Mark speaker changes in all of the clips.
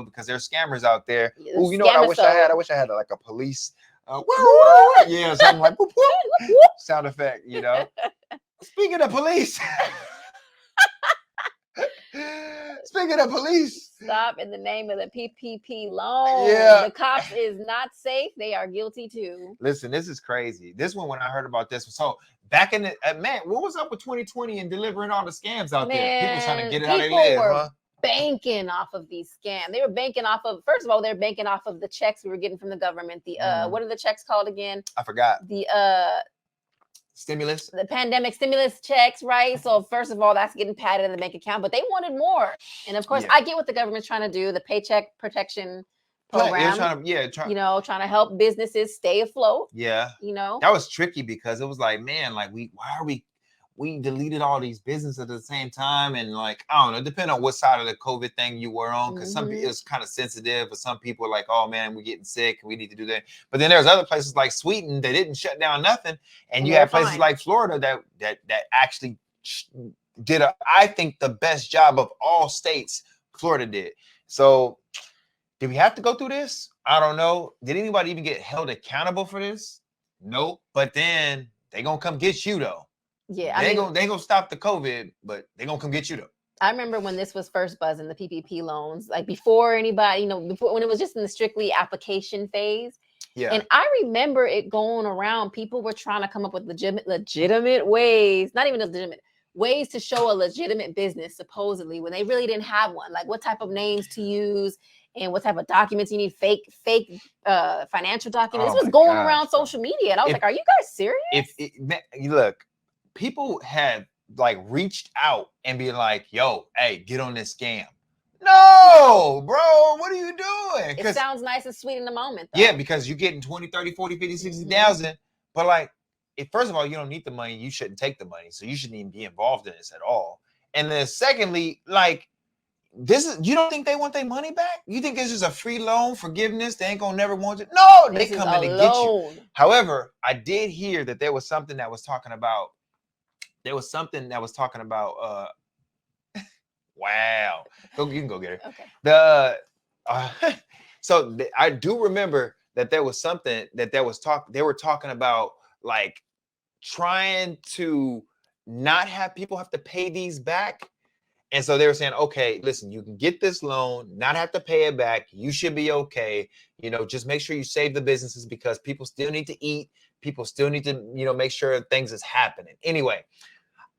Speaker 1: because there's scammers out there.
Speaker 2: Yeah,
Speaker 1: Oh, you know what I wish I had? I wish I had like a police, yeah, something like whoop, whoop, sound effect, you know. Speaking of police, speaking of police,
Speaker 2: stop in the name of the PPP loan.
Speaker 1: Yeah.
Speaker 2: The cops is not safe. They are guilty too.
Speaker 1: Listen, this is crazy. This one, when I heard about this, so back in the man, what was up with 2020 and delivering all the scams out there? People trying to get it how they live, huh?
Speaker 2: Banking off of these scams. They were banking off of, first of all, they're banking off of the checks we were getting from the government. The what are the checks called again?
Speaker 1: I forgot.
Speaker 2: The
Speaker 1: stimulus,
Speaker 2: the pandemic stimulus checks, right? So first of all, that's getting padded in the bank account, but they wanted more. And of course, I get what the government's trying to do, the paycheck protection program. Trying to help businesses stay afloat.
Speaker 1: Yeah. That was tricky because it was like, man, like why are we deleted all these businesses at the same time, and like, I don't know, depending on what side of the COVID thing you were on, because some people, it was kind of sensitive, but some people were like, oh man, we're getting sick, we need to do that. But then there's other places like Sweden, they didn't shut down nothing, and you have places like Florida that actually did I think the best job of all states. Florida did. So did we have to go through this? I don't know. Did anybody even get held accountable for this? Nope. But then they gonna come get you though.
Speaker 2: Yeah,
Speaker 1: they ain't gonna stop the COVID, but they gonna come get you though.
Speaker 2: I remember when this was first buzzing, the PPP loans, like before anybody, before, when it was just in the strictly application phase. Yeah. And I remember it going around. People were trying to come up with legitimate ways, not even legitimate ways to show a legitimate business, supposedly, when they really didn't have one. Like what type of names to use and what type of documents you need, fake financial documents. This was going around social media, and I was like, "Are you guys serious?"
Speaker 1: Look. People have like reached out and be like, yo, hey, get on this scam. No, bro, what are you doing?
Speaker 2: It sounds nice and sweet in the moment, though.
Speaker 1: Yeah, because you're getting 20, 30, 40, 50, 60,000. But like, first of all, you don't need the money. You shouldn't take the money. So you shouldn't even be involved in this at all. And then secondly, like, you don't think they want their money back? You think this is a free loan, forgiveness? They ain't gonna never want it. No, they come in to get you. However, I did hear that there was something that was talking about, wow. You can go get it. Okay. So I do remember that there was something that they were talking about, like trying to not have people have to pay these back. And so they were saying, okay, listen, you can get this loan, not have to pay it back. You should be okay. Just make sure you save the businesses because people still need to eat. People still need to, make sure things is happening. Anyway,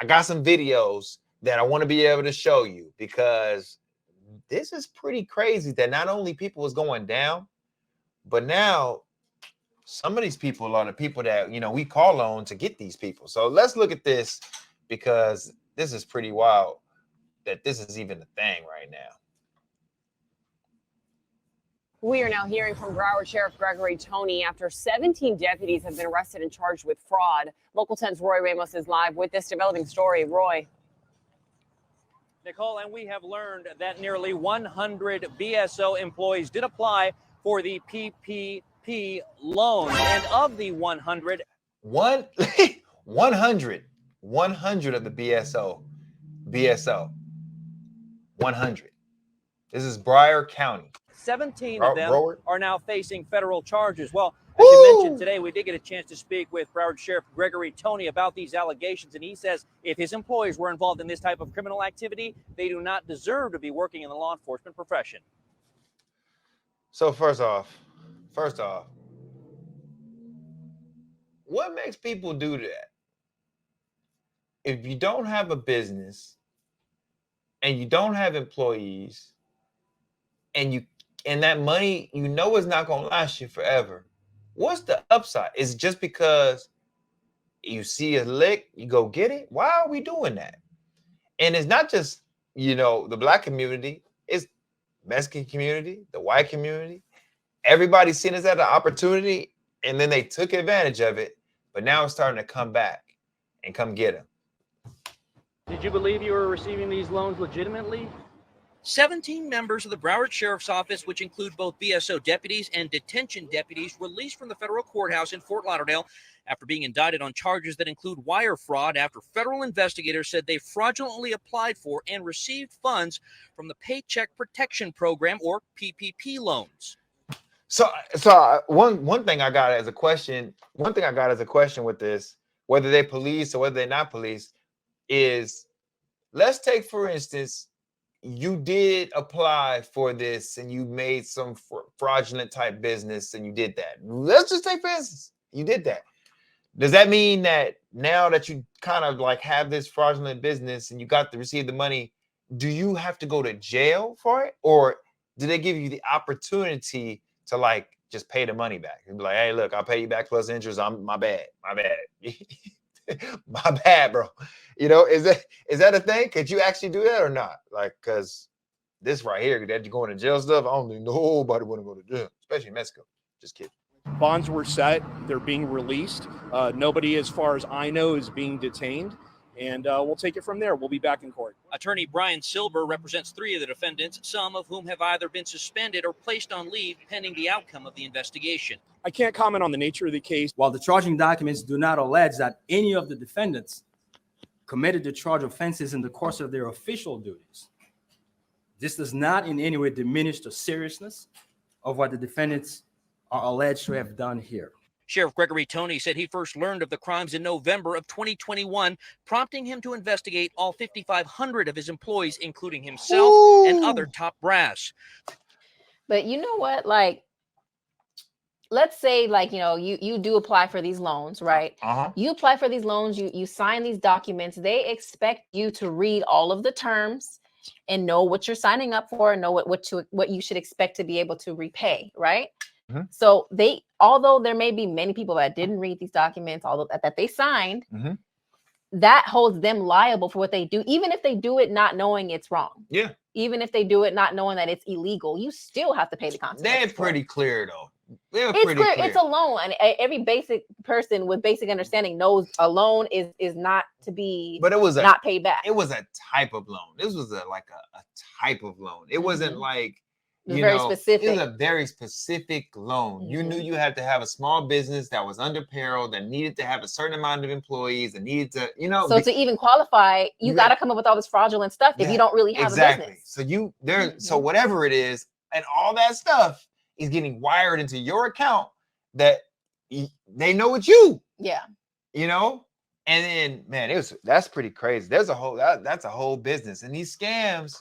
Speaker 1: I got some videos that I want to be able to show you because this is pretty crazy that not only people is going down, but now some of these people are the people that, we call on to get these people. So let's look at this because this is pretty wild that this is even a thing right now.
Speaker 3: We are now hearing from Broward Sheriff Gregory Tony after 17 deputies have been arrested and charged with fraud. Local 10's Roy Ramos is live with this developing story. Roy.
Speaker 4: Nicole, and we have learned that nearly 100 BSO employees did apply for the PPP loan. And of the 100,
Speaker 1: 100 of the BSO, 100. This is Broward County.
Speaker 4: 17 of them are now facing federal charges. Well, as you mentioned today, we did get a chance to speak with Broward Sheriff Gregory Tony about these allegations, and he says if his employees were involved in this type of criminal activity, they do not deserve to be working in the law enforcement profession.
Speaker 1: So first off, what makes people do that? If you don't have a business and you don't have employees and that money, is not going to last you forever. What's the upside? Is it just because you see a lick, you go get it? Why are we doing that? And it's not just, the Black community. It's Mexican community, the white community. Everybody's seen this as an opportunity, and then they took advantage of it. But now it's starting to come back and come get them.
Speaker 4: Did you believe you were receiving these loans legitimately? 17 members of the Broward Sheriff's Office, which include both BSO deputies and detention deputies, released from the federal courthouse in Fort Lauderdale after being indicted on charges that include wire fraud after federal investigators said they fraudulently applied for and received funds from the Paycheck Protection Program, or PPP loans.
Speaker 1: So one thing I got as a question, with this, whether they police or whether they're not police, is, let's take, for instance, you did apply for this and you made some fraudulent type business and you did that. Let's just take, for instance, you did that. Does that mean that now that you kind of like have this fraudulent business and you got to receive the money, do you have to go to jail for it? Or do they give you the opportunity to like just pay the money back and be like, hey, look, I'll pay you back plus interest. My bad. My bad, bro. You know, is that a thing? Could you actually do that or not? Like, because this right here, that you're going to jail stuff, I don't think nobody want to go to jail, especially in Mexico. Just kidding.
Speaker 5: Bonds were set. They're being released. Nobody, as far as I know, is being detained. And we'll take it from there. We'll be back in court.
Speaker 4: Attorney Brian Silber represents 3 of the defendants, some of whom have either been suspended or placed on leave pending the outcome of the investigation.
Speaker 5: I can't comment on the nature of the case.
Speaker 6: While the charging documents do not allege that any of the defendants committed the charged offenses in the course of their official duties, this does not in any way diminish the seriousness of what the defendants are alleged to have done here.
Speaker 4: Sheriff Gregory Toney said he first learned of the crimes in November of 2021, prompting him to investigate all 5,500 of his employees, including himself and other top brass.
Speaker 2: But you know what? Like, let's say, like, you know, you do apply for these loans, right? You apply for these loans, you sign these documents. They expect you to read all of the terms and know what you're signing up for and know what you should expect to be able to repay, right? So although there may be many people that didn't read these documents, although that they signed, that holds them liable for what they do, even if they do it not knowing it's wrong.
Speaker 1: Yeah.
Speaker 2: Even if they do it not knowing that it's illegal, you still have to pay the consequences.
Speaker 1: They're pretty clear though.
Speaker 2: It's clear. It's a loan, and every basic person with basic understanding knows a loan is not to be. But it was not paid back.
Speaker 1: It was a type of loan. This was a type of loan. It wasn't like.
Speaker 2: It was specific.
Speaker 1: It was a very specific loan. You knew you had to have a small business that was under peril, that needed to have a certain amount of employees, that needed to, you know.
Speaker 2: So to even qualify, you got to come up with all this fraudulent stuff if you don't really have a business.
Speaker 1: So so whatever it is, and all that stuff is getting wired into your account that they know it's you.
Speaker 2: Yeah.
Speaker 1: You know, and then man, that's pretty crazy. There's a whole that's a whole business, and these scams.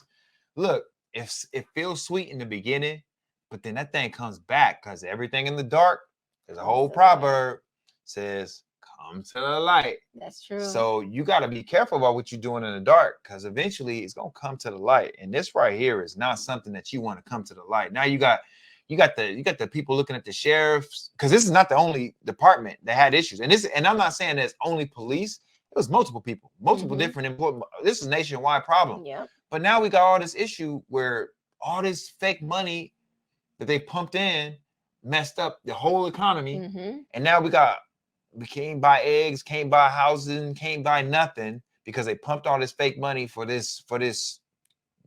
Speaker 1: Look. If it feels sweet in the beginning, but then that thing comes back because everything in the dark, there's a whole proverb says, come to the light.
Speaker 2: That's true.
Speaker 1: So you got to be careful about what you're doing in the dark because eventually it's going to come to the light. And this right here is not something that you want to come to the light. Now you got the people looking at the sheriffs, because this is not the only department that had issues. And I'm not saying there's only police. It was multiple people, multiple different employees. This is a nationwide problem.
Speaker 2: Yeah.
Speaker 1: But now we got all this issue where all this fake money that they pumped in messed up the whole economy. And now we can't buy eggs, can't buy houses, can't buy nothing because they pumped all this fake money for this,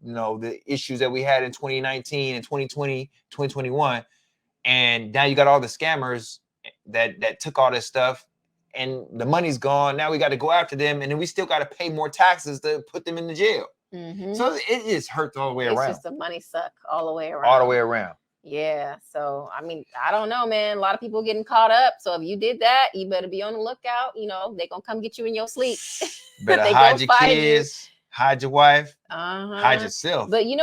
Speaker 1: you know, the issues that we had in 2019 and 2020, 2021. And now you got all the scammers that took all this stuff and the money's gone. Now we got to go after them. And then we still got to pay more taxes to put them in the jail. So it just hurts all the way around.
Speaker 2: It's just a money suck all the way around.
Speaker 1: All the way around.
Speaker 2: Yeah. So, I mean, I don't know, man. A lot of people getting caught up. So if you did that, you better be on the lookout. You know, they're going to come get you in your sleep.
Speaker 1: Better hide your kids, hide your wife, hide yourself.
Speaker 2: But, you know,